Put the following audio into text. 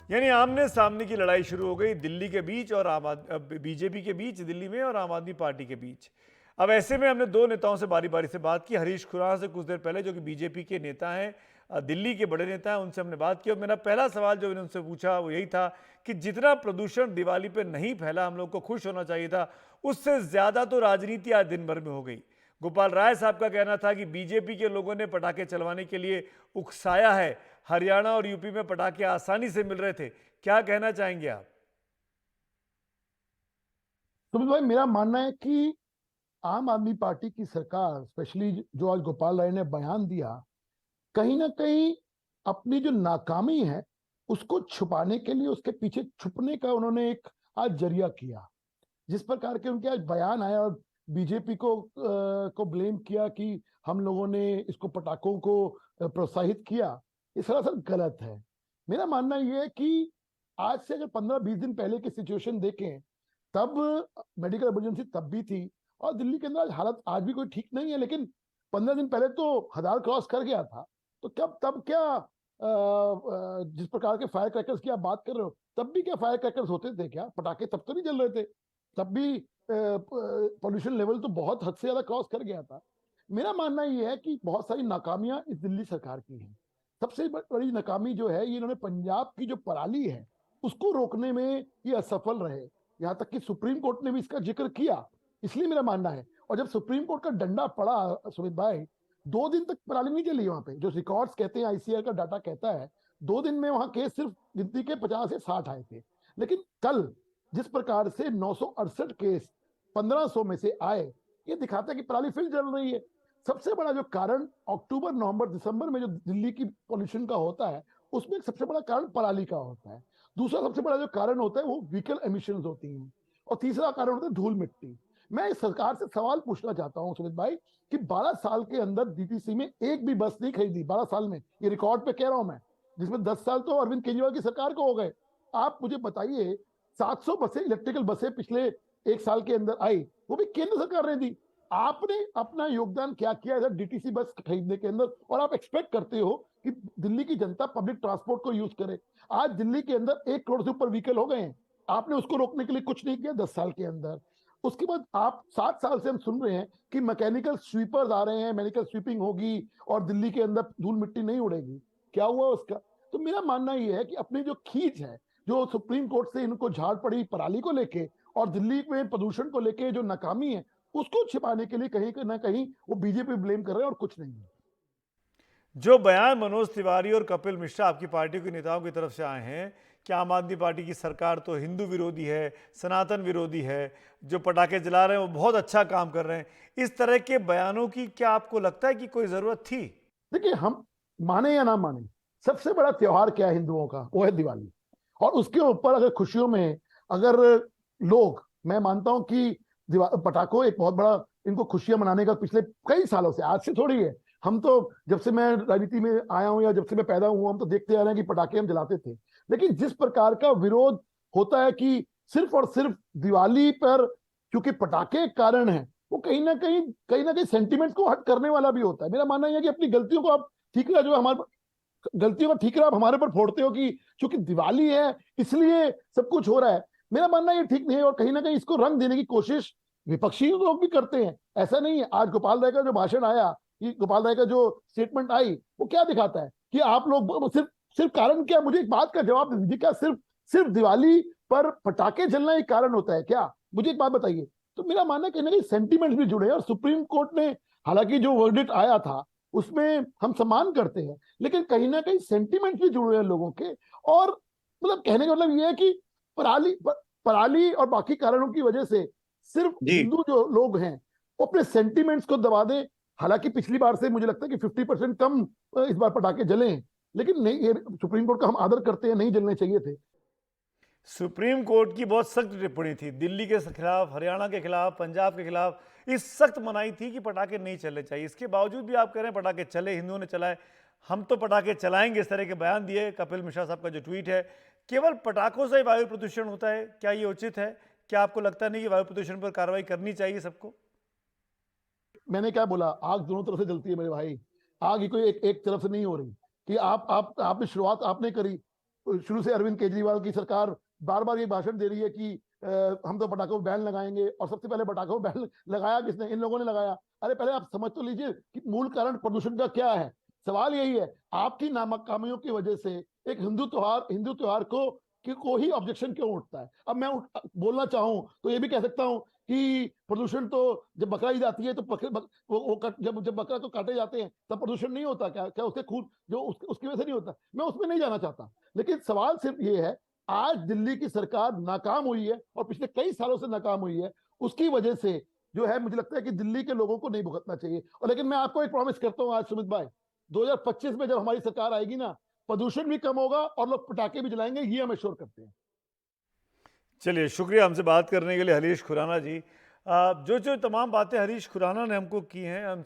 यानी आमने सामने की लड़ाई शुरू हो गई दिल्ली के बीच और बीजेपी के बीच दिल्ली में और आम आदमी पार्टी के बीच। अब ऐसे में हमने दो नेताओं से बारी बारी से बात की। हरीश खुराना से कुछ देर पहले, जो कि बीजेपी के नेता हैं, दिल्ली के बड़े नेता हैं, उनसे हमने बात की। और मेरा पहला सवाल जो मैंने उनसे पूछा वो यही था कि जितना प्रदूषण दिवाली पे नहीं फैला, हम लोग को खुश होना चाहिए था, उससे ज्यादा तो राजनीति आज दिन भर में हो गई। गोपाल राय साहब का कहना था कि बीजेपी के लोगों ने पटाखे चलवाने के लिए उकसाया है। हरियाणा और यूपी में पटाखे आसानी से मिल रहे थे। क्या कहना चाहेंगे आप? सुमित भाई, मेरा मानना है कि आम आदमी पार्टी की सरकार, स्पेशली जो आज गोपाल राय ने बयान दिया, कहीं ना कहीं अपनी जो नाकामी है उसको छुपाने के लिए, उसके पीछे छुपने का उन्होंने एक आज जरिया किया। जिस प्रकार के उनके आज बयान आया और बीजेपी को ब्लेम किया कि हम लोगों ने इसको पटाखों को प्रोत्साहित किया, ये सरासर गलत है। मेरा मानना यह है कि आज से अगर 15-20 दिन पहले की सिचुएशन देखें, तब मेडिकल इमरजेंसी तब भी थी और दिल्ली के अंदर आज हालत आज भी कोई ठीक नहीं है, लेकिन 15 दिन पहले तो 1000 क्रॉस कर गया था। तो कब तब क्या जिस प्रकार के फायर क्रैकर्स की आप बात कर रहे हो, तब भी क्या फायर क्रैकर्स होते थे? क्या पटाखे तब तो नहीं जल रहे थे? तब भी पॉल्यूशन लेवल तो बहुत हद से ज्यादा क्रॉस कर गया था। मेरा मानना यह है कि बहुत सारी नाकामियां इस दिल्ली सरकार की हैं। सबसे बड़ी नाकामी जो है, ये इन्होंने पंजाब की जो पराली है उसको रोकने में ये असफल रहे। यहां तक कि सुप्रीम कोर्ट ने भी इसका जिक्र किया। इसलिए मेरा मानना है, और जब सुप्रीम कोर्ट का डंडा पड़ा सुमित भाई, 2 दिन तक पराली नहीं चली वहां पे। जो रिकॉर्ड्स कहते हैं, आईसीआर का डाटा कहता है 2 दिन में वहां केस सिर्फ गिनती के 50 या 60 आए थे। लेकिन कल जिस प्रकार से 968 केस 1500 में से आए, ये दिखाता है कि पराली फिर जल रही है। सबसे बड़ा जो कारण अक्टूबर नवंबर दिसंबर में जो दिल्ली की पॉल्यूशन का होता है, उसमें एक सबसे बड़ा कारण पराली का होता है। दूसरा सबसे बड़ा जो कारण होता है वो व्हीकल एमिशन होती हैं, और तीसरा कारण होता है धूल मिट्टी। मैं इस सरकार से सवाल पूछना चाहता हूं सुमित भाई कि 12 साल के अंदर डीटीसी में एक भी बस नहीं खरीदी। 12 साल में, ये रिकॉर्ड पे कह रहा हूं मैं, जिसमें 10 साल तो अरविंद केजरीवाल की सरकार को हो गए। आप मुझे बताइए, 700 बसें, इलेक्ट्रिकल बसें पिछले 1 साल के अंदर आई, वो भी केंद्र सरकार ने दी। आपने अपना योगदान क्या किया इधर डीटीसी बस खरीदने के अंदर? और आप एक्सपेक्ट करते हो कि दिल्ली की जनता पब्लिक ट्रांसपोर्ट को यूज करे? आज दिल्ली के अंदर 1 करोड़ से ऊपर व्हीकल हो गए हैं। आपने उसको रोकने के लिए कुछ नहीं किया 10 साल के अंदर। उसके बाद आप 7 साल से हम सुन रहे हैं कि मैकेनिकल स्वीपर्स आ रहे हैं, मैकेनिकल स्वीपिंग होगी और दिल्ली के अंदर धूल मिट्टी नहीं उड़ेगी। क्या हुआ उसका? तो मेरा मानना यह है कि अपनी जो खींच है, जो सुप्रीम कोर्ट से इनको झाड़ पड़ी पराली को लेके और दिल्ली में प्रदूषण को लेके जो नाकामी है, उसको छिपाने के लिए कहीं ना कहीं वो बीजेपी ब्लेम कर रहे हैं और कुछ नहीं है। जो बयान मनोज तिवारी और कपिल मिश्रा, आपकी पार्टी के नेताओं की तरफ से आए हैं कि आम आदमी पार्टी की सरकार तो हिंदू विरोधी है, सनातन विरोधी है, जो पटाखे जला रहे हैं वो बहुत अच्छा काम कर रहे हैं, इस तरह के बयानों की क्या आपको लगता है कि कोई ज़रूरत थी? देखिए, हम माने या ना माने, सबसे बड़ा त्योहार क्या है हिंदुओं का? वो है दिवाली। और उसके ऊपर अगर खुशियों में अगर लोग, मैं मानता हूं कि पटाखों एक बहुत बड़ा इनको खुशियां मनाने का पिछले कई सालों से, आज से थोड़ी है। हम तो जब से मैं राजनीति में आया हूं या जब से मैं पैदा हुआ, हम तो देखते आ रहे हैं कि पटाखे हम जलाते थे। लेकिन जिस प्रकार का विरोध होता है कि सिर्फ और सिर्फ दिवाली पर क्योंकि पटाखे एक कारण है, वो कहीं ना कहीं सेंटिमेंट को हट करने वाला भी होता है। मेरा मानना यह है कि अपनी गलतियों को आप ठीकरा, जो हमारे गलतियों का ठीकरा आप हमारे पर फोड़ते हो कि क्योंकि दिवाली है इसलिए सब कुछ हो रहा है। मेरा मानना ये ठीक नहीं है, और कहीं ना कहीं इसको रंग देने की कोशिश विपक्षी लोग भी करते हैं। ऐसा नहीं है। आज गोपाल राय का जो भाषण आया, ये गोपाल राय का जो स्टेटमेंट आई, वो क्या दिखाता है कि आप लोग सिर्फ सिर्फ कारण क्या? मुझे एक बात का जवाब दे दीजिए, क्या सिर्फ सिर्फ दिवाली पर पटाखे जलना एक कारण होता है क्या? मुझे एक बात बताइए। तो मेरा मानना है कहीं ना कहीं सेंटिमेंट्स भी जुड़े हैं, और सुप्रीम कोर्ट ने, हालांकि जो वर्डिक्ट आया था उसमें हम सम्मान करते हैं, लेकिन कहीं ना कहीं सेंटिमेंट भी जुड़े हैं लोगों के। और मतलब कहने का मतलब यह है कि पराली और बाकी कारणों की वजह से सिर्फ जी। हिंदू जो लोग हैं वो अपने सेंटिमेंट्स को दबा दें। हालांकि पिछली बार से मुझे लगता है कि 50% कम इस बार पटाखे जले हैं, लेकिन नहीं, ये सुप्रीम कोर्ट का हम आदर करते हैं, नहीं जलने चाहिए थे। सुप्रीम कोर्ट की बहुत सख्त टिप्पणी थी दिल्ली के खिलाफ, हरियाणा के खिलाफ, पंजाब के खिलाफ। इस सख्त मनाही थी कि पटाखे नहीं चलने चाहिए। इसके बावजूद भी आप कह रहे हैं पटाखे चले, हिंदुओं ने चलाए, हम तो पटाखे चलाएंगे, इस तरह के बयान दिए। कपिल मिश्रा साहब का जो ट्वीट है, केवल पटाखों से वायु प्रदूषण होता है, क्या ये उचित है? क्या आपको लगता नहीं कि वायु प्रदूषण पर कार्रवाई करनी चाहिए सबको? मैंने क्या बोला? आग दोनों तरफ से जलती है मेरे भाई। आग ही कोई एक तरफ से नहीं हो रही कि आपने शुरुआत आपने करी। शुरू से अरविंद केजरीवाल की सरकार बार बार ये भाषण दे रही है कि हम तो पटाखों पर बैन लगाएंगे, और सबसे पहले पटाखों पर बैन लगाया किसने? इन लोगों ने लगाया। अरे पहले आप समझ तो लीजिए कि मूल कारण प्रदूषण का क्या है। सवाल यही है, आपकी नाकामियों की वजह से एक हिंदू त्योहार को ही ऑब्जेक्शन क्यों उठता है? अब मैं बोलना चाहूं तो ये भी कह सकता हूं कि प्रदूषण तो जब बकरा ईद आती है तो जब बकरा तो काटे जाते हैं तब प्रदूषण नहीं होता क्या? क्या उसके खून जो उसकी वजह से नहीं होता? मैं उसमें नहीं जाना चाहता, लेकिन सवाल सिर्फ ये है, आज दिल्ली की सरकार नाकाम हुई है और पिछले कई सालों से नाकाम हुई है। उसकी वजह से जो है, मुझे लगता है कि दिल्ली के लोगों को नहीं भुगतना चाहिए। और लेकिन मैं आपको एक प्रॉमिस करता हूं आज सुमित भाई, 2025 में जब हमारी सरकार आएगी ना, प्रदूषण भी कम होगा और लोग पटाखे भी जलाएंगे, ये हम एश्योर करते हैं। चलिए, शुक्रिया हमसे बात करने के लिए हरीश खुराना जी। जो जो तमाम बातें हरीश खुराना ने हमको की हैं, हम